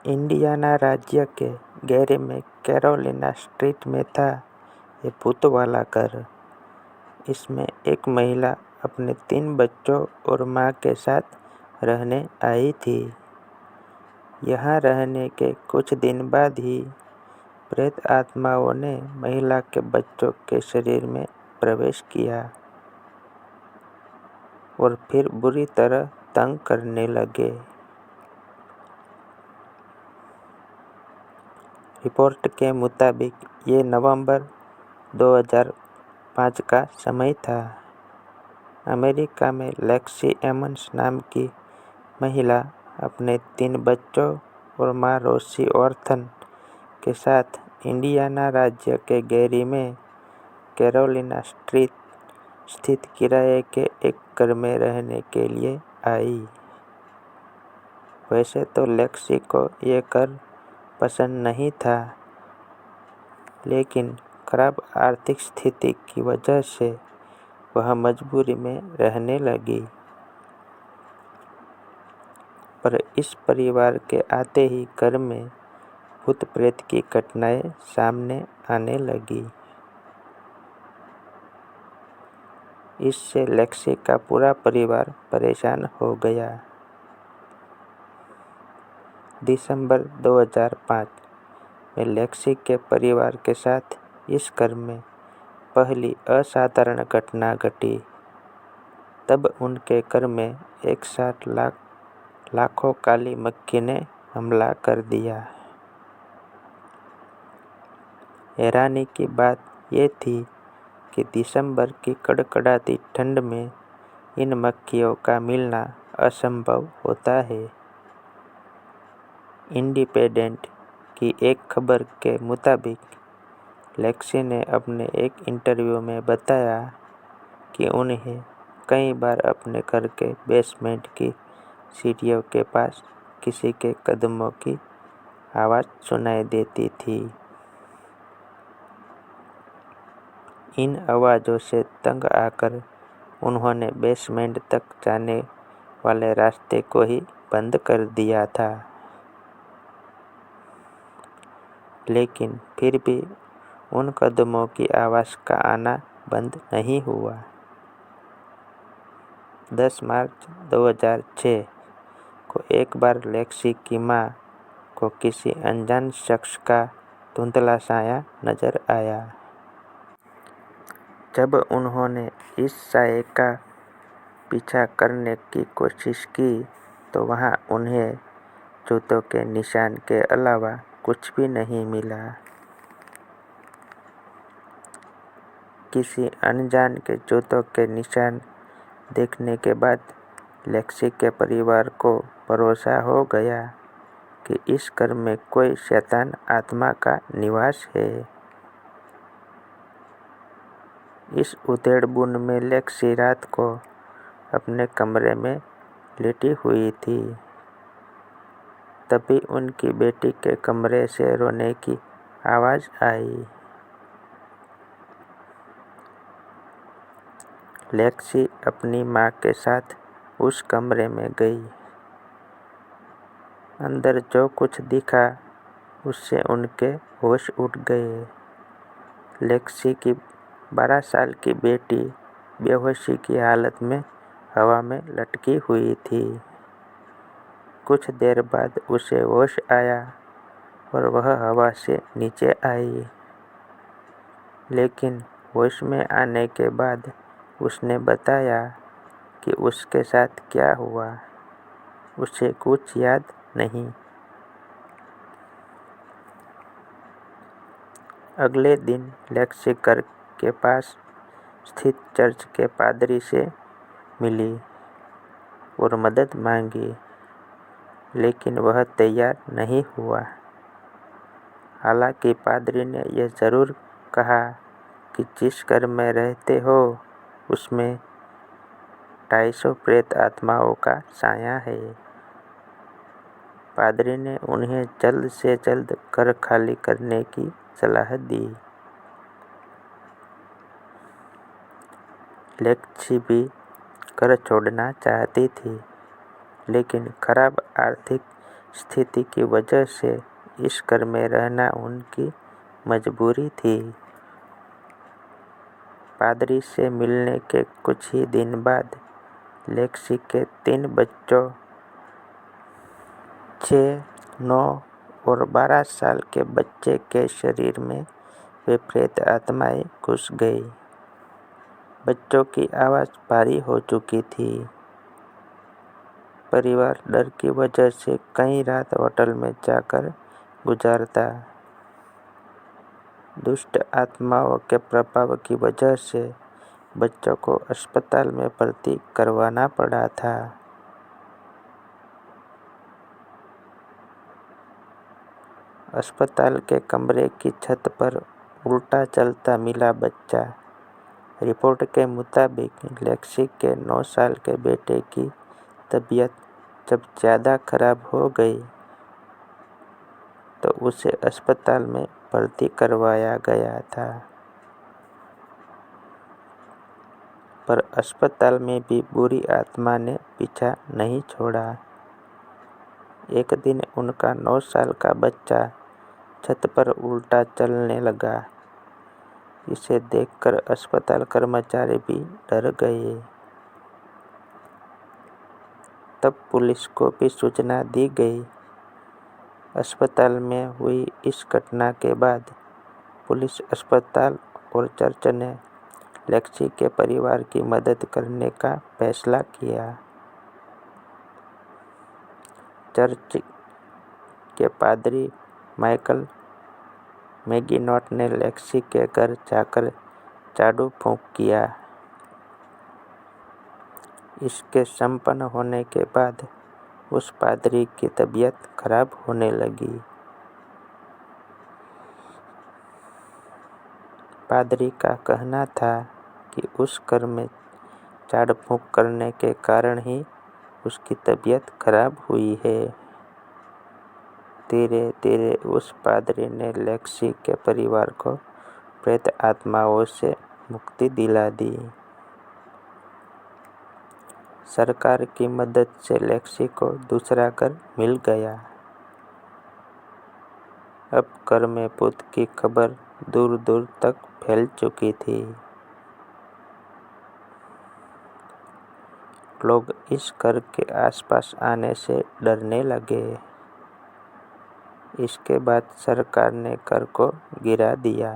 Indiana राज्य के Gary में कैरोलिना स्ट्रीट में था ये भूत वाला घर। इसमें एक महिला अपने 3 बच्चों और माँ के साथ रहने आई थी। यहाँ रहने के कुछ दिन बाद ही प्रेत आत्माओं ने महिला के बच्चों के शरीर में प्रवेश किया और फिर बुरी तरह तंग करने लगे। रिपोर्ट के मुताबिक ये नवंबर 2005 का समय था। अमेरिका में लेक्सी एमन्स नाम की महिला अपने 3 बच्चों और माँ रोसी ऑर्थन के साथ इंडियाना राज्य के गैरी में कैरोलिना स्ट्रीट स्थित किराए के एक घर में रहने के लिए आई। वैसे तो लेक्सी को ये घर पसंद नहीं था, लेकिन खराब आर्थिक स्थिति की वजह से वह मजबूरी में रहने लगी। पर इस परिवार के आते ही घर में भूत प्रेत की घटनाएं सामने आने लगी। इससे लेक्सी का पूरा परिवार परेशान हो गया। दिसंबर 2005 में लेक्सी के परिवार के साथ इस घर में पहली असाधारण घटना घटी। तब उनके घर में एक साथ लाखों काली मक्खी ने हमला कर दिया। हैरानी की बात ये थी कि दिसंबर की कड़कड़ाती ठंड में इन मक्खियों का मिलना असंभव होता है। इंडिपेंडेंट की एक खबर के मुताबिक लेक्सी ने अपने एक इंटरव्यू में बताया कि उन्हें कई बार अपने घर के बेसमेंट की सीढ़ियों के पास किसी के कदमों की आवाज़ सुनाई देती थी। इन आवाज़ों से तंग आकर उन्होंने बेसमेंट तक जाने वाले रास्ते को ही बंद कर दिया था। लेकिन फिर भी उन कदमों की आवाज़ का आना बंद नहीं हुआ। 10 मार्च 2006 को एक बार लेक्सी की माँ को किसी अनजान शख्स का धुंधला साया नजर आया। जब उन्होंने इस साये का पीछा करने की कोशिश की तो वहाँ उन्हें जूतों के निशान के अलावा कुछ भी नहीं मिला। किसी अनजान के जूतों के निशान देखने के बाद लेक्सी के परिवार को भरोसा हो गया कि इस घर में कोई शैतान आत्मा का निवास है। इस उधेड़-बुन में लेक्सी रात को अपने कमरे में लेटी हुई थी। तभी उनकी बेटी के कमरे से रोने की आवाज़ आई। लेक्सी अपनी माँ के साथ उस कमरे में गई। अंदर जो कुछ दिखा उससे उनके होश उड़ गए। लेक्सी की 12 साल की बेटी बेहोशी की हालत में हवा में लटकी हुई थी। कुछ देर बाद उसे होश आया और वह हवा से नीचे आई, लेकिन होश में आने के बाद उसने बताया कि उसके साथ क्या हुआ उसे कुछ याद नहीं। अगले दिन लेक्सी घर के पास स्थित चर्च के पादरी से मिली और मदद मांगी, लेकिन वह तैयार नहीं हुआ। हालांकि पादरी ने यह ज़रूर कहा कि जिस घर में रहते हो उसमें 250 प्रेत आत्माओं का साया है। पादरी ने उन्हें जल्द से जल्द घर खाली करने की सलाह दी। लेक्सी भी घर छोड़ना चाहती थी, लेकिन खराब आर्थिक स्थिति की वजह से इस घर में रहना उनकी मजबूरी थी। पादरी से मिलने के कुछ ही दिन बाद लेक्सी के 3 बच्चों 6, 9 और 12 साल के बच्चे के शरीर में वे प्रेत आत्माएं घुस गई। बच्चों की आवाज़ भारी हो चुकी थी। परिवार डर की वजह से कई रात होटल में जाकर गुजारता। दुष्ट आत्माओं के प्रभाव की वजह से बच्चों को अस्पताल में भर्ती करवाना पड़ा था। अस्पताल के कमरे की छत पर उल्टा चलता मिला बच्चा। रिपोर्ट के मुताबिक लेक्सी के 9 साल के बेटे की तबीयत जब ज़्यादा खराब हो गई तो उसे अस्पताल में भर्ती करवाया गया था। पर अस्पताल में भी बुरी आत्मा ने पीछा नहीं छोड़ा। एक दिन उनका 9 साल का बच्चा छत पर उल्टा चलने लगा। इसे देखकर अस्पताल कर्मचारी भी डर गए। तब पुलिस को भी सूचना दी गई। अस्पताल में हुई इस घटना के बाद पुलिस, अस्पताल और चर्च ने लेक्सी के परिवार की मदद करने का फैसला किया। चर्च के पादरी माइकल मैगिनोट ने लेक्सी के घर जाकर झाड़ू फूंक किया। इसके संपन्न होने के बाद उस पादरी की तबीयत खराब होने लगी। पादरी का कहना था कि उस घर में झाड़ फूंक करने के कारण ही उसकी तबीयत खराब हुई है। धीरे धीरे उस पादरी ने लेक्सी के परिवार को प्रेत आत्माओं से मुक्ति दिला दी। सरकार की मदद से लेक्सी को दूसरा घर मिल गया। अब घर में भूत की खबर दूर दूर तक फैल चुकी थी। लोग इस घर के आसपास आने से डरने लगे। इसके बाद सरकार ने घर को गिरा दिया।